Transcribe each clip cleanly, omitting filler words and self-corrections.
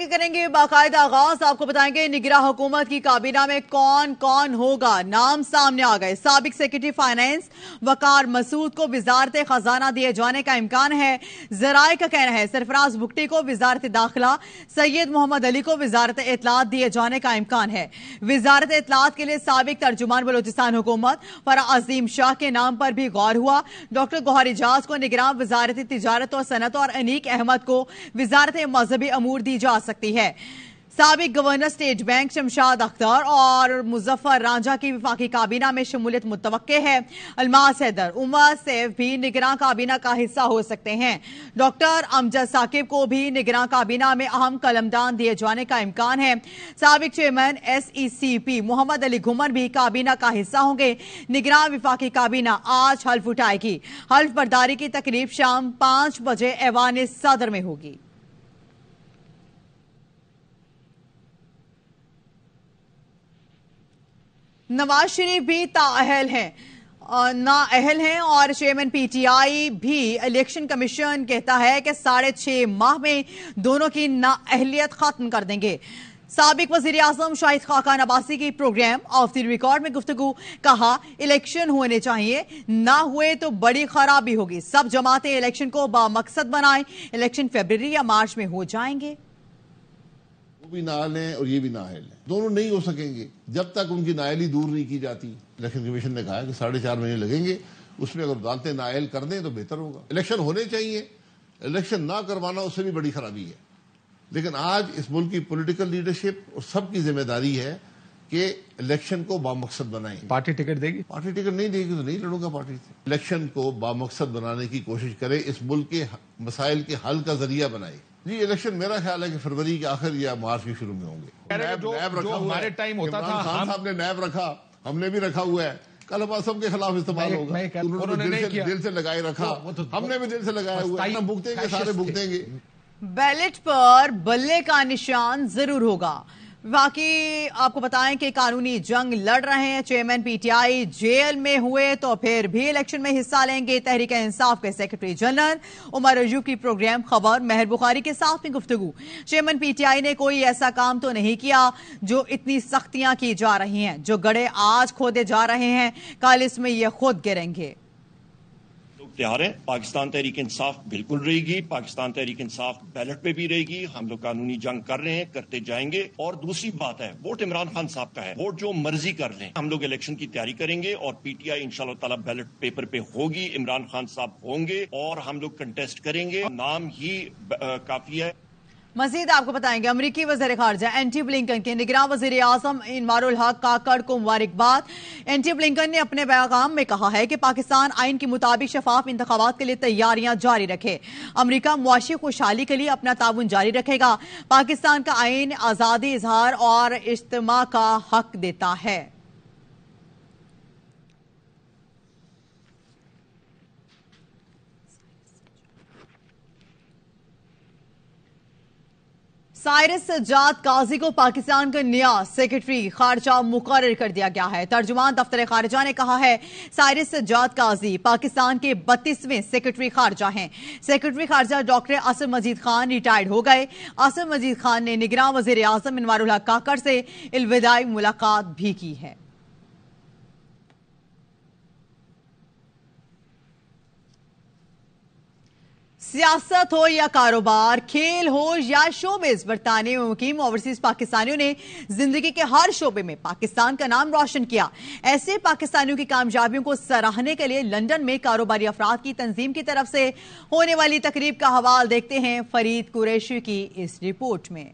کریں گے باقاعدہ آغاز. آپ کو بتائیں گے نگراں حکومت کی کابینہ میں کون کون ہوگا. نام سامنے آ گئے. سابق سیکرٹری فائنانس وقار مسعود کو وزارت خزانہ دیے جانے کا امکان ہے. ذرائع کا کہنا ہے سرفراز بگٹی کو وزارت داخلہ, سید محمد علی کو وزارت اطلاعات دیے جانے کا امکان ہے. وزارت اطلاعات کے لیے سابق ترجمان بلوچستان حکومت فرح عظیم شاہ کے نام پر بھی غور ہوا. ڈاکٹر گوہر اجاز کو نگراں وزارت تجارت اور صنعت اور انیق احمد کو وزارت مذہبی امور دی جا سکتی ہے. سابق governor state bank Shamshad Akhtar اور مظفر رانجھا کی وفاقی کابینہ میں شمولیت متوقع ہے. الماس حیدر, عمر سیف بھی نگراں کابینہ کا حصہ ہو سکتے ہیں. ڈاکٹر امجد ثاقب کو بھی نگراں کابینہ میں اہم قلمدان دیے جانے کا امکان ہے. سابق چیئرمین SECP محمد علی گھمر بھی کابینہ کا حصہ ہوں گے. نگراں وفاقی کابینہ آج حلف اٹھائے گی. حلف برداری کی تقریب شام 5 بجے ایوان صدر میں ہوگی. نواز شریف بھی نااہل ہیں اور چیئرمین PTI بھی. الیکشن کمیشن کہتا ہے کہ 6.5 ماہ میں دونوں کی نااہلیت ختم کر دیں گے. سابق وزیر اعظم شاہد خاقان عباسی کی پروگرام آف دی ریکارڈ میں گفتگو. کہا الیکشن ہونے چاہیے, نہ ہوئے تو بڑی خرابی ہوگی. سب جماعتیں الیکشن کو بامقصد بنائیں. الیکشن فیبرری یا مارچ میں ہو جائیں گے. وہ بھی نااہل ہیں اور یہ بھی نااہل ہیں. دونوں نہیں ہو سکیں گے جب تک ان کی نااہلی دور نہیں کی جاتی. الیکشن کمیشن نے کہا کہ 4.5 مہینے لگیں گے. اس میں اگر عدالتیں نااہل کر دیں تو بہتر ہوگا. الیکشن ہونے چاہیے, الیکشن نہ کروانا اس سے بھی بڑی خرابی ہے. لیکن آج اس ملک کی پولیٹیکل لیڈرشپ اور سب کی ذمہ داری ہے کہ الیکشن کو بامقصد بنائیں. پارٹی ٹکٹ دے گی؟ پارٹی ٹکٹ نہیں دے گی تو نہیں لڑوں گا پارٹی سے. الیکشن کو بامقصد بنانے کی کوشش کرے, اس ملک کے مسائل کے حل کا ذریعہ بنائے. جی الیکشن میرا خیال ہے کہ فروری کے آخر یا مارچ کے شروع میں ہوں گے. جو ہمارے ٹائم ہوتا تھا, خان صاحب نے نیب رکھا, ہم نے بھی رکھا ہوا ہے. کل ہم کے خلاف استعمال ہوگا. انہوں نے دل سے لگائے رکھا, ہم نے بھی دل سے لگایا ہوا ہے. ہم بھگتیں گے, سارے بھگتیں گے. بیلٹ پر بلے کا نشان ضرور ہوگا. واقعی آپ کو بتائیں کہ قانونی جنگ لڑ رہے ہیں. چیئرمین PTI جیل میں ہوئے تو پھر بھی الیکشن میں حصہ لیں گے. تحریک انصاف کے سیکرٹری جنرل عمر ایوب کی پروگرام خبر مہر بخاری کے ساتھ میں گفتگو. چیئرمین PTI نے کوئی ایسا کام تو نہیں کیا جو اتنی سختیاں کی جا رہی ہیں. جو گڑھے آج کھودے جا رہے ہیں کل اس میں یہ خود گریں گے. تیار ہے. پاکستان تحریک انصاف بالکل رہے گی. پاکستان تحریک انصاف بیلٹ پہ بھی رہے گی. ہم لوگ قانونی جنگ کر رہے ہیں, کرتے جائیں گے. اور دوسری بات ہے, ووٹ عمران خان صاحب کا ہے. ووٹ جو مرضی کر لیں, ہم لوگ الیکشن کی تیاری کریں گے اور PTI انشاءاللہ تعالی بیلٹ پیپر پہ ہوگی. عمران خان صاحب ہوں گے اور ہم لوگ کنٹیسٹ کریں گے. نام ہی کافی ہے. مزید آپ کو بتائیں گے امریکی وزیر خارجہ اینٹی بلنکن کے نگراں وزیر اعظم انوار الحق کاکڑ کو مبارکباد. اینٹی بلنکن نے اپنے پیغام میں کہا ہے کہ پاکستان آئین کے مطابق شفاف انتخابات کے لیے تیاریاں جاری رکھے. امریکہ معاشی خوشحالی کے لیے اپنا تعاون جاری رکھے گا. پاکستان کا آئین آزادی اظہار اور اجتماع کا حق دیتا ہے. سائرس سجاد قاضی کو پاکستان کا نیا سیکرٹری خارجہ مقرر کر دیا گیا ہے. ترجمان دفتر خارجہ نے کہا ہے سائرس سجاد قاضی پاکستان کے 32ویں سیکرٹری خارجہ ہیں. سیکرٹری خارجہ ڈاکٹر اسد مجید خان ریٹائرڈ ہو گئے. اسد مجید خان نے نگراں وزیر اعظم انوار الحق کاکڑ سے الوداعی ملاقات بھی کی ہے. سیاست ہو یا کاروبار, کھیل ہو یا شوبز, برطانیہ میں مقیم اوورسیز پاکستانیوں نے زندگی کے ہر شعبے میں پاکستان کا نام روشن کیا. ایسے پاکستانیوں کی کامیابیوں کو سراہنے کے لیے لندن میں کاروباری افراد کی تنظیم کی طرف سے ہونے والی تقریب کا حوالہ دیکھتے ہیں فرید قریشی کی اس رپورٹ میں.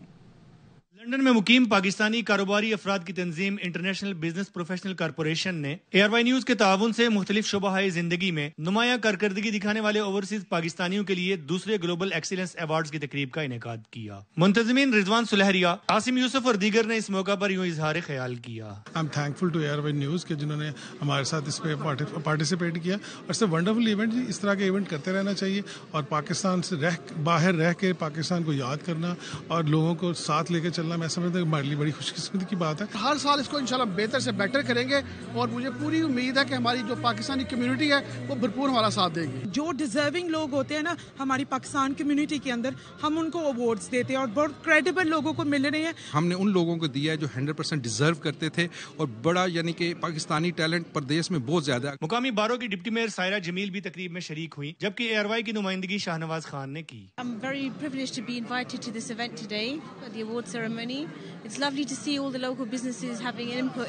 لندن میں مقیم پاکستانی کاروباری افراد کی تنظیم انٹرنیشنل بزنس پروفیشنل کارپوریشن نے ARY نیوز کے تعاون سے مختلف شعبہ زندگی میں نمایاں کارکردگی دکھانے والے اوورسیز پاکستانیوں کے لیے دوسرے گلوبل ایکسیلنس ایوارڈز کی تقریب کا انعقاد کیا. منتظمین رضوان سلہریہ, عاصم یوسف اور دیگر نے اس موقع پر یوں اظہار خیال کیا. I'm thankful to ARY news کہ جنہوں نے ہمارے ساتھ اس پہ پارٹیسپیٹ کیا. اور سے ونڈرفل ایونٹ, اس طرح کے ایونٹ کرتے رہنا چاہیے اور پاکستان سے باہر رہ کے پاکستان کو یاد کرنا اور لوگوں کو ساتھ لے کے چلنا इंशाल्लाह मैं समझता हूँ हमारे लिए बड़ी खुशकिस्मती की बात है. हर साल इसको इंशाल्लाह बेहतर से बेटर करेंगे और मुझे पूरी उम्मीद है कि हमारी जो पाकिस्तानी कम्युनिटी है वो भरपूर हमारा साथ देगी. जो डिजर्विंग लोग होते हैं ना हमारी पाकिस्तान कम्युनिटी के अंदर, हम उनको अवार्ड्स देते हैं और बहुत क्रेडिबल लोगों को मिल रहे हैं. हमने उन लोगों को दिया है जो 100% डिजर्व करते थे और बड़ा यानी कि पाकिस्तानी टैलेंट प्रदेश में बहुत ज्यादा. मुकामी बारो की डिप्टी मेयर सायरा जमील भी तकरीब में शरीक हुई, जबकि ARY की नुमाइंदगी शाहनवाज खान ने की. I'm very privileged to be invited to this event today, the award ceremony. It's lovely to see all the local businesses having an input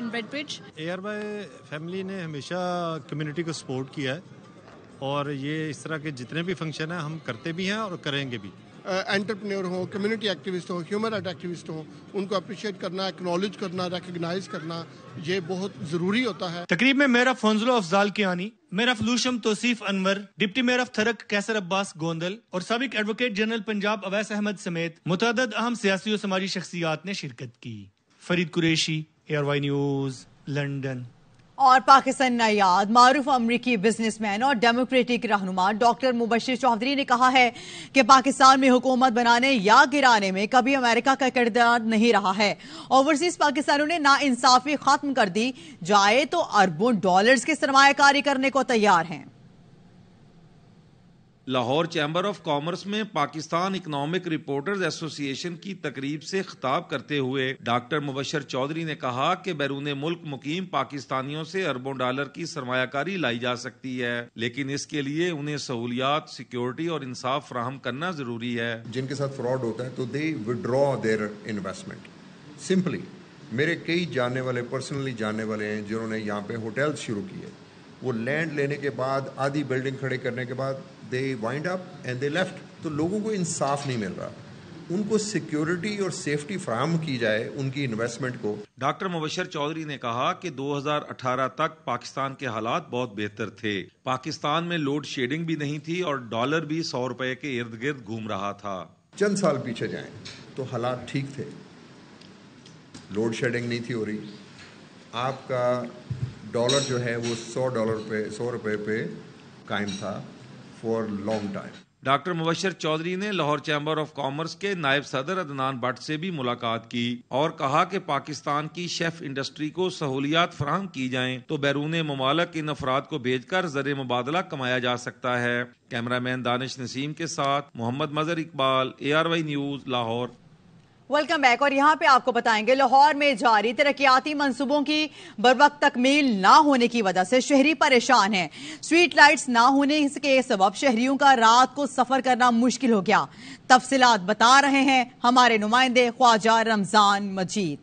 in Redbridge. ARY family ने हमेशा कम्युनिटी को सपोर्ट किया है और ये इस तरह के जितने भी फंक्शन हैं हम करते भी हैं और करेंगे भी. एंटरप्रेन्योर हो, कम्युनिटी एक्टिविस्ट हो, ह्यूमन राइट एक्टिविस्ट हो, उनको अप्रिशिएट करना, एक्नॉलेज करना, रिकग्नाइज करना, ये बहुत जरूरी होता है. तकरीब में मेयर ऑफ फंजलो अफजाल कियानी, मेयर ऑफ लूशम Tauseef Anwar, deputy mayor of थरक कैसर अब्बास गोंदल और साबिक एडवोकेट जनरल पंजाब अवैस अहमद समेत मुतअद्दिद अहम सियासी और समाजी शख्सियात ने शिरकत की. Farid Qureshi, ARY news, London. और पाकिस्तान नायाद मारूफ अमरीकी बिजनेसमैन और डेमोक्रेटिक रहनुमा डॉक्टर मुबशिर चौधरी ने कहा है कि पाकिस्तान में हुकूमत बनाने या गिराने में कभी अमेरिका का किरदार नहीं रहा है. ओवरसीज पाकिस्तानियों ने नाइंसाफी खत्म कर दी जाए तो अरबों डॉलर्स की सरमायाकारी करने को तैयार हैं. लाहौर चैम्बर ऑफ कॉमर्स में पाकिस्तान इकोनॉमिक रिपोर्टर्स एसोसिएशन की तकरीब से खिताब करते हुए डॉक्टर मुबशिर चौधरी ने कहा कि बैरून मुल्क मुकीम पाकिस्तानियों से अरबों डॉलर की सरमायाकारी लाई जा सकती है, लेकिन इसके लिए उन्हें सहूलियात, सिक्योरिटी और इंसाफ फराहम करना जरूरी है. जिनके साथ फ्रॉड होता है तो दे विड्रॉ देयर इन्वेस्टमेंट. सिंपली मेरे कई जानने वाले, पर्सनली जानने वाले हैं जिन्होंने यहाँ पे होटल्स शुरू किए. वो लैंड लेने के बाद, आधी बिल्डिंग खड़े करने के बाद they wind up and they left. तो लोगों को इंसाफ नहीं मिल रहा. उनको सिक्योरिटी और सेफ्टी फराहम की जाए उनकी इन्वेस्टमेंट को. डॉक्टर मुबशिर चौधरी ने कहा कि 2018 तक पाकिस्तान के हालात बहुत बेहतर थे. पाकिस्तान में लोड शेडिंग भी नहीं थी और डॉलर भी 100 रुपए के इर्द गिर्द घूम रहा था. चंद साल पीछे जाएं तो हालात ठीक थे, लोड शेडिंग नहीं थी हो रही. आपका डॉलर जो है वो $100 पे कायम था for long time. Doctor Mubashir Chaudhry ने लाहौर चैम्बर ऑफ कॉमर्स के नायब सदर अदनान भट्ट से भी मुलाकात की और कहा कि पाकिस्तान की शेफ इंडस्ट्री को सहूलियात फराहम की जाएं तो बैरून मुमालक इन अफराद को भेजकर ज़र मुबादला कमाया जा सकता है. कैमरामैन दानिश नसीम के साथ Mohammad Mazhar Iqbal, ARY news, Lahore. Welcome back. और यहाँ पे आपको बताएंगे लाहौर में जारी तरक्याती मंसूबों की बरवक्त तकमील ना होने की वजह से शहरी परेशान हैं. स्ट्रीट लाइट्स ना होने के सबब शहरियों का रात को सफर करना मुश्किल हो गया. तफसीलात बता रहे हैं हमारे नुमाइंदे ख्वाजा रमजान मजीद.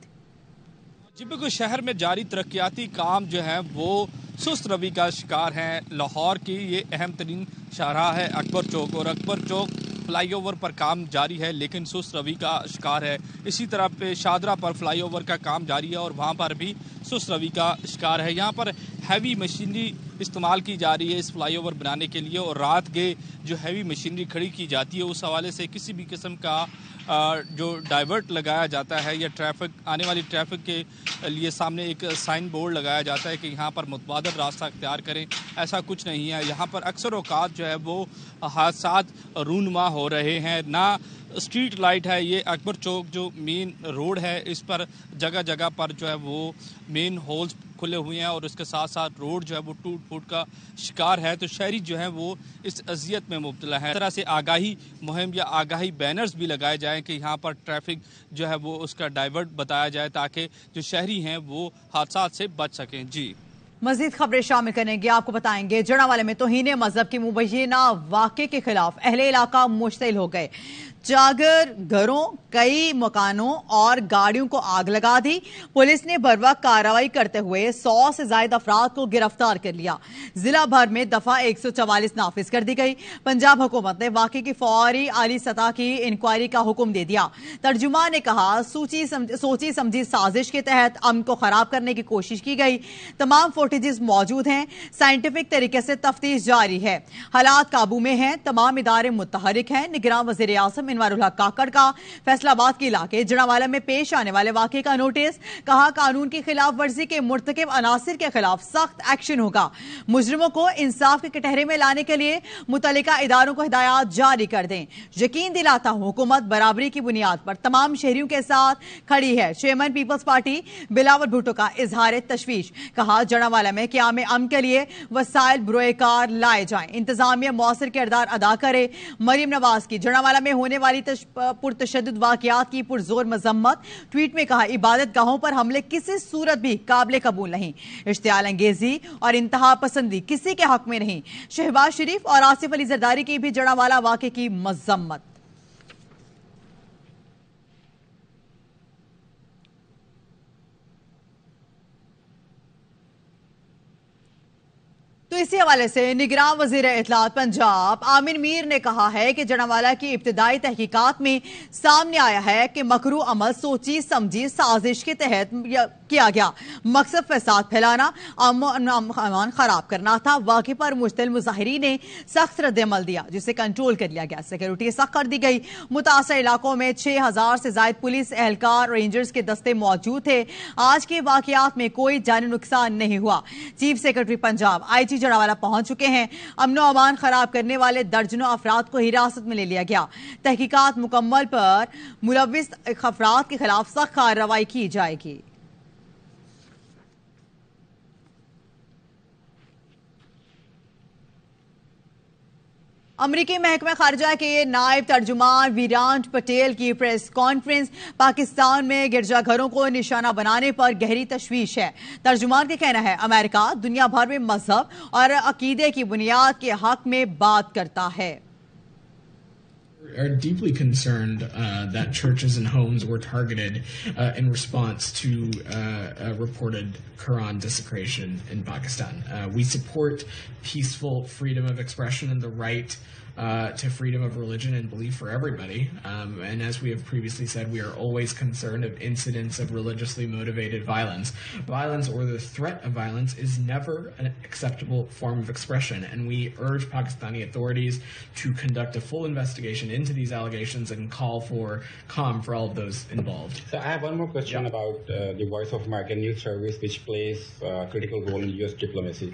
जी बिल्कुल, शहर में जारी तरक्याती काम जो है वो सुस्त रवि का शिकार है. लाहौर की ये अहम तरीन शाहराह है अकबर चौक, और अकबर चौक फ्लाईओवर पर काम जारी है लेकिन सुस्त रवि का शिकार है. इसी तरह पे शादरा पर फ्लाईओवर का काम जारी है और वहाँ पर भी सुस्त रवि का शिकार है. यहाँ पर हैवी मशीनरी इस्तेमाल की जा रही है इस फ्लाईओवर बनाने के लिए, और रात के जो हैवी मशीनरी खड़ी की जाती है उस हवाले से किसी भी किस्म का जो डाइवर्ट लगाया जाता है या ट्रैफिक, आने वाली ट्रैफिक के लिए सामने एक साइन बोर्ड लगाया जाता है कि यहाँ पर मुतबादल रास्ता इख्तियार करें, ऐसा कुछ नहीं है. यहाँ पर अक्सर औकात जो है वो हादसात रूनुमा हो रहे हैं. ना स्ट्रीट लाइट है. ये अकबर चौक जो मेन रोड है इस पर जगह जगह पर जो है वो मेन होल्स खुले हुए हैं और इसके साथ साथ रोड जो है वो टूट फूट का शिकार है. तो शहरी जो है वो इस अजियत में मुब्तला है. इस तरह से आगाही मुहिम या आगाही बैनर्स भी लगाए जाएं कि यहाँ पर ट्रैफिक जो है वो उसका डाइवर्ट बताया जाए ताकि जो शहरी हैं वो हादसात से बच सकें. जी मजीद खबरें शामिल करेंगे. आपको बताएंगे जड़ावाले में तौहीन मजहब के मुबैना वाक़े के खिलाफ अहले इलाका मुश्तिल हो गए. जागर घरों, कई मकानों और गाड़ियों को आग लगा दी. पुलिस ने बर्वक्त कार्रवाई करते हुए 100 से ज्यादा अफराद को गिरफ्तार कर लिया. जिला भर में दफा 144 नाफिज कर दी गई. पंजाब हुकूमत ने वाक़े की फौरी आली सतह की इंक्वायरी का हुक्म दे दिया. तर्जुमा ने कहा सोची समझी साजिश के तहत अमन को खराब करने की कोशिश की गई. तमाम फुटेजेस मौजूद हैं. साइंटिफिक तरीके से तफ्तीश जारी है. हालात काबू में हैं. तमाम इदारे मुतहरिक हैं. निगरान वज़ीर आज़म मुलाजिम इनवारुल हक काकड़ का फैसलाबाद के इलाके जड़ावाला में पेश आने वाले वाक़े का नोटिस। कहा कानून की खिलाफ वर्जी के मुर्तकिब अनासिर के खिलाफ सख्त एक्शन होगा। मुजरिमों को इंसाफ के कटहरे में लाने के लिए मुतल्लिका इदारों को हिदायत जारी कर दें। यकीन दिलाता हूं हुकूमत बराबरी की बुनियाद पर तमाम शहरियों के साथ खड़ी है। Chairman Peoples Party Bilawal Bhutto का इजहार तशवीश। कहा जड़ावाला में क़याम अमन के लिए वसाइल बुरोकार लाए जाएं, इंतजामिया मौसर किरदार अदा करे। मरीम नवाज की जड़ावाला में होने वाली पुरतशद्दुद वाक़यात की पुरजोर मजम्मत। ट्वीट में कहा इबादत गाहों पर हमले किसी सूरत भी काबिल कबूल नहीं। इश्तियाल अंगेजी और इंतहा पसंदी किसी के हक में नहीं। शहबाज शरीफ और आसिफ अली जरदारी की भी जड़ावाला वाक़े की मजम्मत। तो इसी हवाले से निगरान वजीर इत्तलात पंजाब आमिर मीर ने कहा है कि जड़ावाला की इब्तिदाई तहकीकात में सामने आया है कि मकरू अमल सोची समझी साजिश के तहत किया गया। मकसद फसाद फैलाना, अमान खराब करना था। वाक़े पर मुश्तिल मुजाहिरीन ने सख्त रद्द-ए-अमल दिया जिसे कंट्रोल कर लिया गया। सिक्योरिटी सख्त कर दी गई। मुतासर इलाकों में 6000 से ज्यादा पुलिस एहलकार रेंजर्स के दस्ते मौजूद थे। आज के वाक़यात में कोई जानी नुकसान नहीं हुआ। Chief secretary Punjab IG Jaranwala पहुंच चुके हैं। अमनो अमान खराब करने वाले दर्जनों अफराद को हिरासत में ले लिया गया। तहकीकात मुकम्मल पर मुलविस अफराद के खिलाफ सख्त कार्रवाई की जाएगी। अमरीकी महकमा खारजा के नायब तर्जुमान विरांट पटेल की प्रेस कॉन्फ्रेंस। पाकिस्तान में गिरजाघरों को निशाना बनाने पर गहरी तशवीश है। तर्जुमान का कहना है अमेरिका दुनिया भर में मजहब और अकीदे की बुनियाद के हक में बात करता है। Are deeply concerned that churches and homes were targeted in response to reported Quran desecration in Pakistan. We support peaceful freedom of expression and the right to freedom of religion and belief for everybody. And as we have previously said, we are always concerned of incidents of religiously motivated violence. Violence or the threat of violence is never an acceptable form of expression, and we urge Pakistani authorities to conduct a full investigation into these allegations and call for calm for all of those involved. So I have one more question about the Voice of America News Service, which plays a critical role in U.S. diplomacy.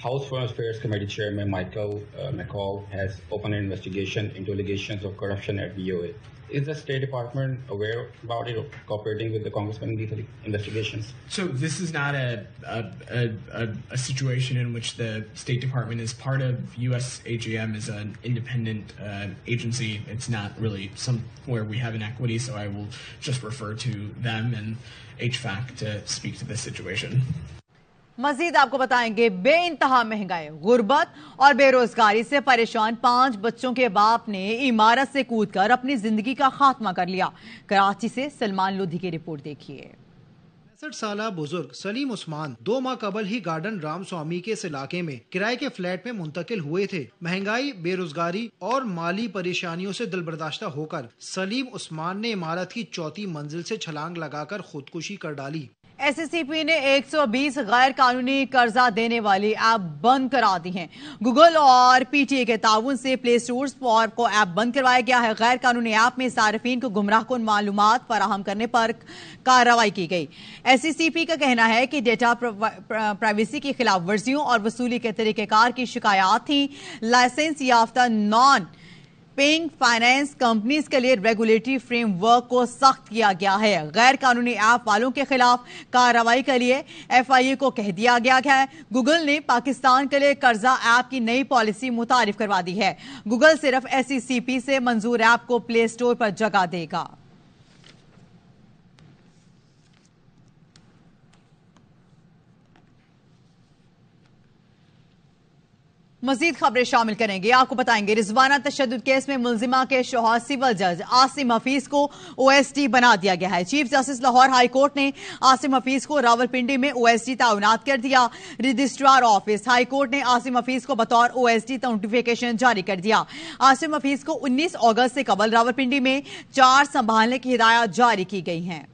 House Foreign Affairs Committee Chairman Michael McCaul has opened an investigation into allegations of corruption at VOA. Is the State Department aware about it or cooperating with the Congressman in these investigations? So this is not a situation in which the State Department is part of. USAGM is an independent agency. It's not really somewhere we have an equity, so I will just refer to them and HFAC to speak to this situation. मजीद आपको बताएंगे बेइंतहा महंगाई, गुर्बत और बेरोजगारी से परेशान 5 बच्चों के बाप ने इमारत से कूदकर अपनी जिंदगी का खात्मा कर लिया। कराची से सलमान लोधी की रिपोर्ट देखिए। 65 साला बुजुर्ग सलीम उस्मान 2 माह कबल ही गार्डन राम स्वामी के इस इलाके में किराए के फ्लैट में मुंतकिल हुए थे। महंगाई, बेरोजगारी और माली परेशानियों से दिलबर्दाश्ता होकर सलीम उस्मान ने इमारत की 4थी मंजिल से छलांग लगाकर खुदकुशी कर डाली। SSCP ने 120 गैर कानूनी कर्जा देने वाली ऐप बंद करा दी हैं। गूगल और PTA के ताउन से प्ले स्टोर्स पर को ऐप बंद करवाया गया है। गैर कानूनी ऐप में सार्फिन को गुमराहकुन मालूमात फराहम करने पर कार्रवाई की गई। SSCP का कहना है कि डेटा प्राइवेसी की खिलाफ वर्जियों और वसूली के तरीकेकार की शिकायत थी। लाइसेंस याफ्ता नॉन पेइंग फाइनेंस कंपनीज के लिए रेगुलेटरी फ्रेमवर्क को सख्त किया गया है। गैर कानूनी ऐप वालों के खिलाफ कार्रवाई के लिए FIA को कह दिया गया है। गूगल ने पाकिस्तान के लिए कर्जा ऐप की नई पॉलिसी मुतारिफ करवा दी है। गूगल सिर्फ SSCP से मंजूर ऐप को प्ले स्टोर पर जगह देगा। मजीद खबरें शामिल करेंगे। आपको बताएंगे रिजवाना तशद्दुद केस में मुलजिमा के शौहर सिविल जज आसिम हफीज को OSD बना दिया गया है। Chief justice Lahore high court ने आसिम हफीज को रावलपिंडी में OSD तैनात कर दिया। रजिस्ट्रार ऑफिस हाई कोर्ट ने आसिम हफीज को बतौर OSD नोटिफिकेशन जारी कर दिया। आसिम हफीज को 19 अगस्त से कबल रावलपिंडी में चार्ज संभालने की हिदायत जारी की गई है।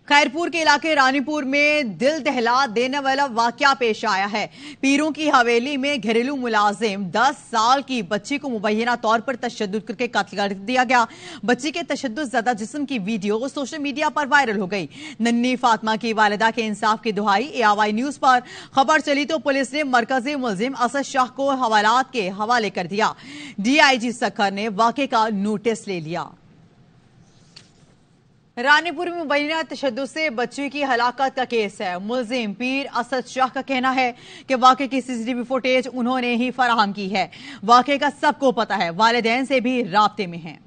خیرپور کے علاقے رانی پور میں دل دہلا دینے والا واقعہ پیش آیا ہے۔ پیروں کی حویلی میں گھریلو ملازم 10 سال کی بچی کو مبینہ طور پر تشدد کر کے قتل کر دیا گیا۔ بچی کے تشدد زدہ جسم کی ویڈیو سوشل میڈیا پر وائرل ہو گئی۔ ننھی فاطمہ کی والدہ کے انصاف کی دہائی۔ ARY نیوز پر خبر چلی تو پولیس نے مرکزی ملزم اسد شاہ کو حوالات کے حوالے کر دیا۔ DIG سکھر نے واقعے کا نوٹس لے لیا۔ رانی پور میں مبینہ تشدد سے بچی کی ہلاکت کا کیس ہے۔ ملزم پیر اسد شاہ کا کہنا ہے کہ واقعے کی CCTV فوٹیج انہوں نے ہی فراہم کی ہے۔ واقعے کا سب کو پتہ ہے، والدین سے بھی رابطے میں ہیں۔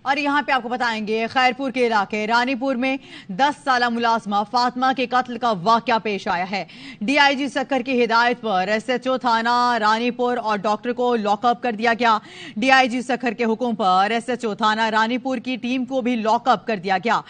اور یہاں پہ آپ کو بتائیں گے خیرپور کے علاقے رانی پور میں 10 سالہ ملازمہ فاطمہ کے قتل کا واقعہ پیش آیا ہے۔ DIG سکھر کی ہدایت پر SHO تھانہ رانی پور اور ڈاکٹر کو لاک اپ کر دیا گیا۔ DIG سکھر کے حکم پر SHO تھانہ رانی پور کی ٹیم کو بھی لاک اپ کر دیا گیا۔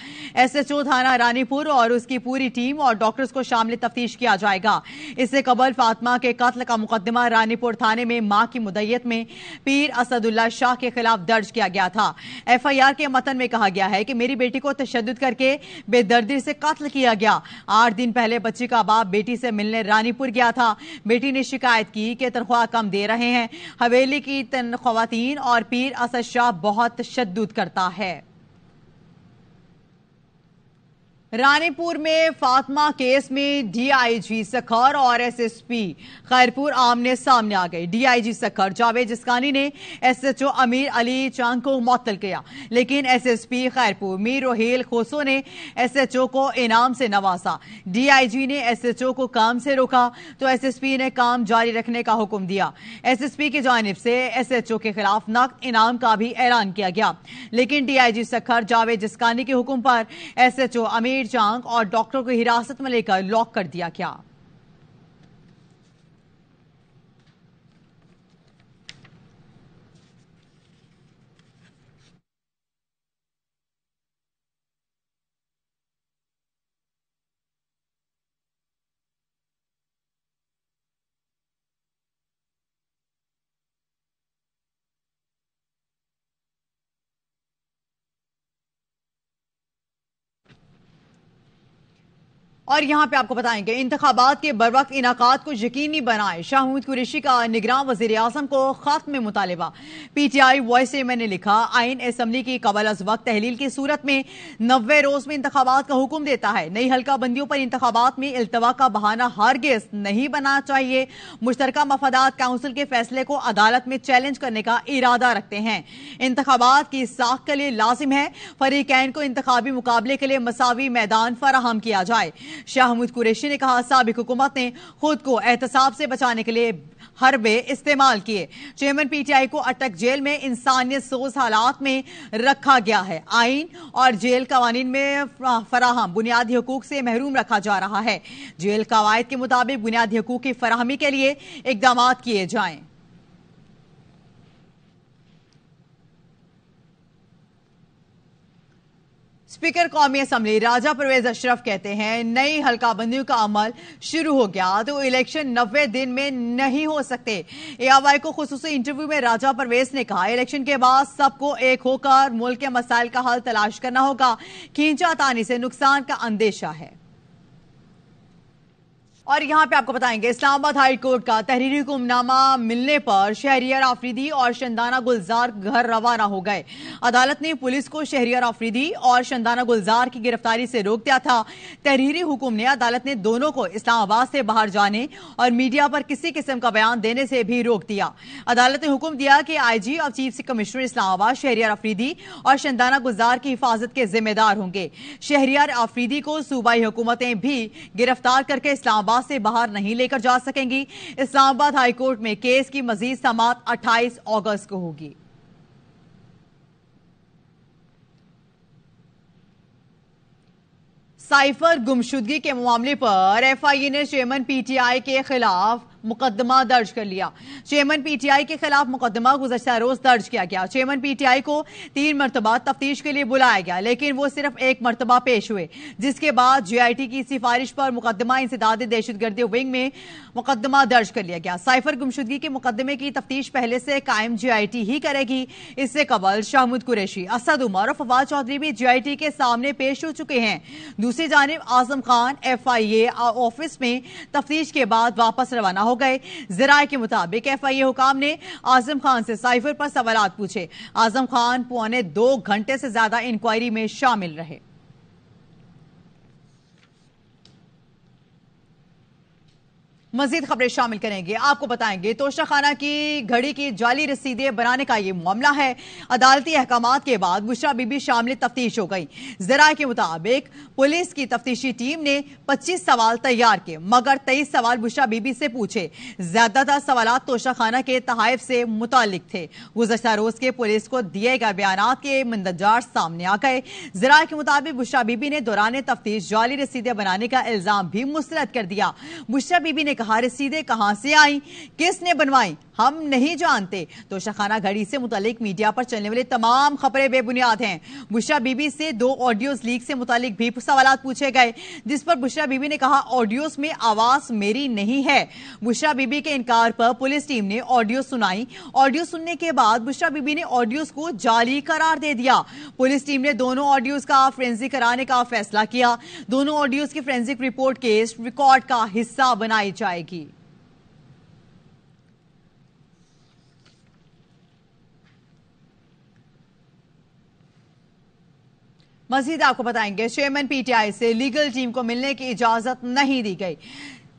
SHO تھانہ رانی پور اور اس کی پوری ٹیم اور ڈاکٹرز کو شامل تفتیش کیا جائے گا۔ اس سے قبل فاطمہ کے قتل کا مقدمہ رانی پور تھانے میں ماں کی مدعیت میں پیر اسد اللہ شاہ کے خلاف درج کیا گیا تھا۔ FIR کے متن میں کہا گیا ہے کہ میری بیٹی کو تشدد کر کے بے دردی سے قتل کیا گیا۔ 8 دن پہلے بچی کا باپ بیٹی سے ملنے رانی پور گیا تھا۔ بیٹی نے شکایت کی کہ تنخواہ کم دے رہے ہیں۔ حویلی کی خواتین اور پیر اسد شاہ بہت تشدد کرتا ہے۔ رانی پور میں فاطمہ کیس میں DIG سکھر اور SSP خیرپور آمنے سامنے آ گئے۔ DIG سکھر جاوید جسکانی نے SHO امیر علی چانگ کو معطل کیا، لیکن SSP خیرپور میر روہیل کھوسو نے SHO کو انعام سے نوازا۔ DIG نے SHO کو کام سے روکا تو SSP نے کام جاری رکھنے کا حکم دیا۔ SSP کی جانب سے SHO کے خلاف نقد انعام کا بھی اعلان کیا گیا، لیکن DIG سکھر جاوید جسکانی کے حکم پر SHO امیر چانگ اور ڈاکٹر کو حراست میں لے کر لاک کر دیا گیا۔ اور یہاں پہ آپ کو بتائیں گے انتخابات کے بروقت انعقاد کو یقینی بنائے، شاہ محمود قریشی کا نگراں وزیر اعظم کو خط میں مطالبہ۔ PTI وائس میں نے لکھا آئین اسمبلی کی قبل از وقت تحلیل کی صورت میں 90 روز میں انتخابات کا حکم دیتا ہے۔ نئی حلقہ بندیوں پر انتخابات میں التوا کا بہانہ ہرگز نہیں بننا چاہیے۔ مشترکہ مفادات کونسل کے فیصلے کو عدالت میں چیلنج کرنے کا ارادہ رکھتے ہیں۔ انتخابات کی ساخت کے لیے لازم ہے فریقین کو انتخابی مقابلے کے لیے مساوی میدان فراہم کیا جائے۔ شاہ محمود قریشی نے کہا سابق حکومت نے خود کو احتساب سے بچانے کے لیے حربے استعمال کیے۔ چیئرمین PTI کو اٹک جیل میں انسانیت سوز حالات میں رکھا گیا ہے۔ آئین اور جیل قوانین میں فراہم بنیادی حقوق سے محروم رکھا جا رہا ہے۔ جیل قواعد کے مطابق بنیادی حقوق کی فراہمی کے لیے اقدامات کیے جائیں۔ اسپیکر قومی اسمبلی راجہ پرویز اشرف کہتے ہیں نئی حلقہ بندیوں کا عمل شروع ہو گیا تو الیکشن 90 دن میں نہیں ہو سکتے۔ ARY کو خصوصی انٹرویو میں راجہ پرویز نے کہا الیکشن کے بعد سب کو ایک ہو کر ملک کے مسائل کا حل تلاش کرنا ہوگا، کھینچا تانی سے نقصان کا اندیشہ ہے۔ اور یہاں پہ آپ کو بتائیں گے اسلام آباد ہائی کورٹ کا تحریری حکم نامہ ملنے پر شہریار آفریدی اور شندانہ گلزار گھر روانہ ہو گئے۔ عدالت نے پولیس کو شہریار آفریدی اور شندانہ گلزار کی گرفتاری سے روک دیا تھا۔ تحریری حکم نے عدالت نے دونوں کو اسلام آباد سے باہر جانے اور میڈیا پر کسی قسم کا بیان دینے سے بھی روک دیا۔ عدالت نے حکم دیا کہ IG اور چیف کمشنر اسلام آباد شہریار آفریدی اور شندانہ گلزار کی حفاظت کے ذمہ دار ہوں گے۔ شہریار آفریدی کو صوبائی حکومتیں بھی گرفتار کر کے اسلام آباد سے باہر نہیں لے کر جا سکیں گی۔ اسلام آباد ہائی کورٹ میں کیس کی مزید سماعت 28 اگست کو ہوگی۔ سائفر گمشدگی کے معاملے پر FIA نے چیئرمین PTI کے خلاف मुकदमा दर्ज कर लिया। चेयरमैन पीटीआई के खिलाफ मुकदमा गुज़श्ता रोज दर्ज किया गया। चेयरमैन पीटीआई को 3 मरतबा तफ्तीश के लिए बुलाया गया, लेकिन वो सिर्फ 1 मरतबा पेश हुए, जिसके बाद जीआईटी की सिफारिश पर मुकदमा इंसदाद दहशतगर्दी विंग में मुकदमा दर्ज कर लिया गया। साइफर गुमशुदगी के मुकदमे की तफ्तीश पहले से कायम जीआईटी ही करेगी। इससे कबल शाहमुद कुरैशी, असद उमर और फवाद चौधरी भी जीआईटी के सामने पेश हो चुके हैं। दूसरी जानिब आजम खान एफआईए ऑफिस में तफ्तीश के बाद वापस रवाना हो गए। ज़राए के मुताबिक एफआईए हुकाम ने आजम खान से साइफर पर सवालात पूछे। आजम खान 2.25 घंटे से ज्यादा इंक्वायरी में शामिल रहे। मजीद खबरें शामिल करेंगे, आपको बताएंगे तोशाखाना की घड़ी की जाली रसीदें बनाने का ये मामला है। अदालती अहकामात के बाद बुशरा बीबी शामिल तफ्तीश हो गई। ज़राए के मुताबिक पुलिस की तफ्तीशी टीम ने 25 सवाल तैयार किए, मगर 23 सवाल बुशरा बीबी से पूछे। ज्यादातर सवालात तोशाखाना के तहाइफ से मुतालिक थे। गुज़श्ता रोज के पुलिस को दिए गए बयानात के मंदरजार सामने आ गए। ज़राए के मुताबिक बुशरा बीबी ने दौरान तफ्तीश जाली रसीदें बनाने का इल्जाम भी मुस्तरद कर दिया। बुशरा बीबी ने कहा, रसीदें कहां से आई, किसने बनवाई, हम नहीं जानते। तोशाखाना घड़ी से मुतालिक मीडिया पर चलने वाली तमाम खबरें बेबुनियाद हैं। बुशरा बीबी से 2 ऑडियोज लीक से मुतालिक भी सवालात पूछे गए, जिस पर बुशरा बीबी ने कहा, ऑडियोज में आवाज मेरी नहीं है। बुशरा बीबी के इनकार पर पुलिस टीम ने ऑडियो सुनाई। ऑडियो सुनने के बाद बुशरा बीबी ने ऑडियोज को जाली करार दे दिया। पुलिस टीम ने दोनों ऑडियोज का फोरेंसिक कराने का फैसला किया। दोनों ऑडियोज की फोरेंसिक रिपोर्ट केस रिकॉर्ड का हिस्सा बनाई जाएगी। मजीद आपको बताएंगे, चेयरमैन पीटीआई से लीगल टीम को मिलने की इजाजत नहीं दी गई।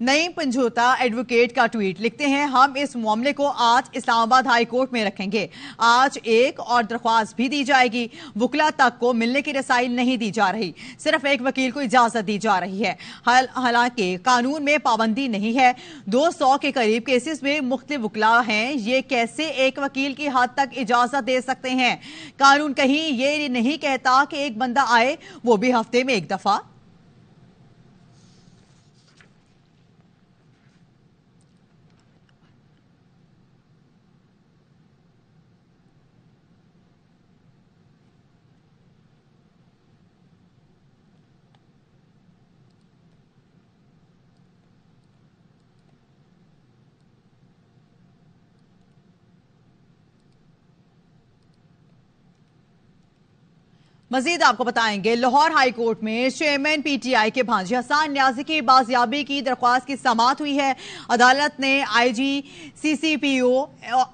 नईम पंजोता एडवोकेट का ट्वीट लिखते हैं, हम इस मामले को आज इस्लामाबाद हाई कोर्ट में रखेंगे। आज एक और दरख्वास्त भी दी जाएगी। वुकला तक को मिलने की रसाइल नहीं दी जा रही, सिर्फ एक वकील को इजाजत दी जा रही है। हालांकि कानून में पाबंदी नहीं है। 200 के करीब केसेस में मुख्तलिफ वुकला हैं। ये कैसे एक वकील की हद तक इजाजत दे सकते हैं? कानून कहीं ये नहीं कहता कि एक बंदा आए, वो भी हफ्ते में 1 दफा। मजीद आपको बताएंगे, लाहौर हाई कोर्ट में चेयरमैन पीटीआई के भांजे हसन न्याजी की बाजियाबी की दरख्वास्त की समाअत हुई है। अदालत ने आईजी, सीसीपीओ,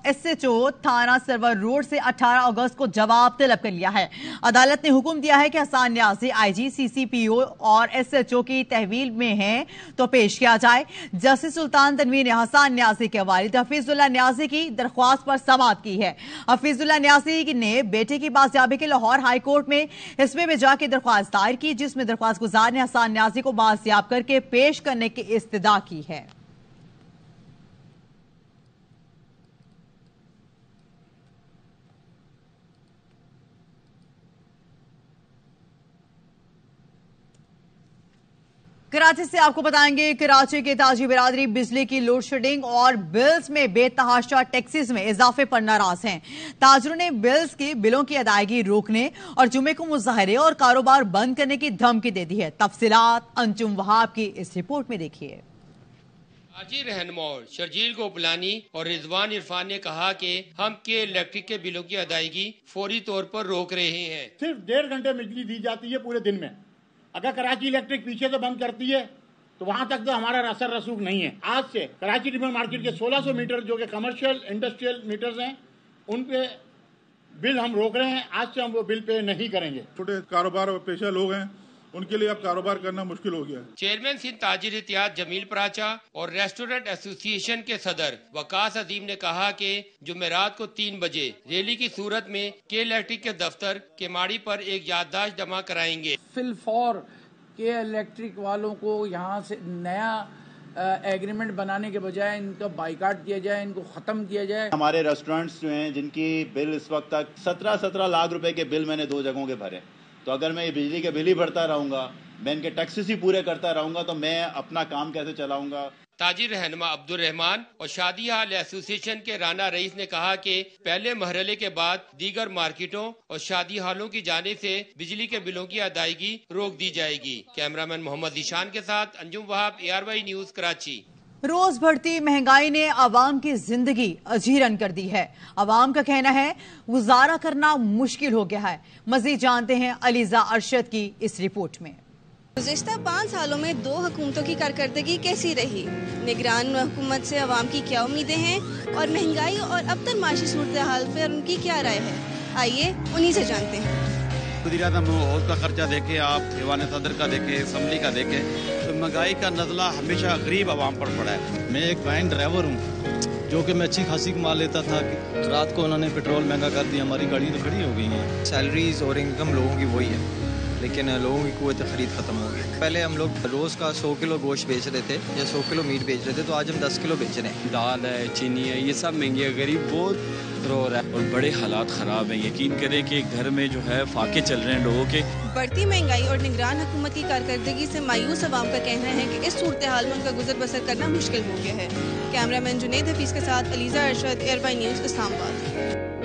एसएचओ थाना सरवर रोड से 18 अगस्त को जवाब तलब कर लिया है। अदालत ने हुक्म दिया है कि हसन न्याजी आईजी, सीसीपीओ और एसएचओ की तहवील में है तो पेश किया जाए। जस्टिस सुल्तान तनवीर ने हसन न्याजी के वालिद हफीजुल्लाह न्याजी की दरख्वास्त पर समाअत की है। हफीजुल्लाह न्याजी ने बेटे की बाजियाबी के लाहौर हाई कोर्ट में हिस्से में जाके दरख्वास्त दायर की, जिसमें दरख्वास्त गुजार ने हसन न्याजी को बाजियाब करके पेश करने की इस्तदा की है। कराची से आपको बताएंगे, कराची के ताजी बिरादरी बिजली की लोड शेडिंग और बिल्स में बेतहाशा टैक्सेस में इजाफे पर नाराज हैं। ताजरों ने बिलों की अदायगी रोकने और जुमे को मुजाहरे और कारोबार बंद करने की धमकी दे दी है। तफसीलात अंजुम वहाब की इस रिपोर्ट में देखिए। कराची रहनुमा शर्जील गोपलानी और रिजवान इरफान ने कहा कि हम के इलेक्ट्रिक के बिलों की अदायगी फौरी तौर पर रोक रहे हैं। सिर्फ 1.5 घंटे बिजली दी जाती है पूरे दिन में। अगर कराची इलेक्ट्रिक पीछे से बंद करती है तो वहां तक तो हमारा असर रसूख नहीं है। आज से कराची रिवर मार्केट के 1600 मीटर जो कि कमर्शियल इंडस्ट्रियल मीटर्स हैं, उन पे बिल हम रोक रहे हैं। आज से हम वो बिल पे नहीं करेंगे। छोटे कारोबार और पेशा लोग हैं, उनके लिए अब कारोबार करना मुश्किल हो गया है। चेयरमैन सिंध ताजिर इत्तेहाद जमील पराचा और रेस्टोरेंट एसोसिएशन के सदर वकास अजीम ने कहा कि जुमेरात को 3 बजे रैली की सूरत में के इलेक्ट्रिक के दफ्तर केमाड़ी पर एक याददाश्त जमा कराएंगे। फिलफौर के इलेक्ट्रिक वालों को यहाँ से नया एग्रीमेंट बनाने के बजाय इनका बाइकाट किया जाए, इनको खत्म किया जाए। हमारे रेस्टोरेंट्स जो हैं जिनकी बिल इस वक्त तक 17 लाख रुपए के बिल मैंने 2 जगहों के भरे, तो अगर मैं ये बिजली के बिल ही भरता रहूंगा, मैं इनके टैक्सेस ही पूरे करता रहूंगा, तो मैं अपना काम कैसे चलाऊंगा। ताजिर रहनुमा अब्दुल-रहमान और शादी हाल एसोसिएशन के राना रईस ने कहा कि पहले मरहले के बाद दीगर मार्केटों और शादी हालों की जाने से बिजली के बिलों की अदायगी रोक दी जाएगी। कैमरामैन मोहम्मद ईशान के साथ अंजुम वहाब, ARY न्यूज, कराची। रोज बढ़ती महंगाई ने आवाम की जिंदगी अजीरन कर दी है। आवाम का कहना है गुजारा करना मुश्किल हो गया है। मजीद जानते हैं अलीजा अरशद की इस रिपोर्ट में। गुज़िश्ता 5 सालों में 2 हुकूमतों की कारकर्दगी कैसी रही, निगरान हुकूमत से आवाम की क्या उम्मीदें हैं और महंगाई और अब तक माशी सूरत हाल पर उनकी क्या राय है, आइए उन्हीं से जानते हैं। वज़ीर-ए-आज़म हाउस का खर्चा देखें, आप दीवान सदर का देखें, असम्बली का देखें, तो महंगाई का नज़ला हमेशा गरीब आवाम पर पड़ा है। मैं एक वैन ड्राइवर हूँ, जो कि मैं अच्छी खासी कमा लेता था। रात को उन्होंने पेट्रोल महंगा कर दिया, हमारी गाड़ियाँ तो खड़ी हो गई हैं। सैलरीज और इनकम लोगों की वही है, लेकिन लोगों की कुव्वत खरीद खत्म हो गई। पहले हम लोग रोज़ का 100 किलो गोश्त बेच रहे थे या 100 किलो मीट बेच रहे थे, तो आज हम 10 किलो बेच रहे हैं। दाल है, चीनी है, ये सब महंगी है। गरीब बहुत रो रहा है और बड़े हालात ख़राब हैं। यकीन करें कि घर में जो है फाके चल रहे हैं लोगों के। बढ़ती महंगाई और निगरान हुकूमत की कारकर्दगी से मायूस अवाम का कहना है कि इस सूरत हाल में उनका गुजर बसर करना मुश्किल हो गया है। कैमरामैन जुनेद हफीज के साथ ELISA Arshad, ARY news, Islamabad.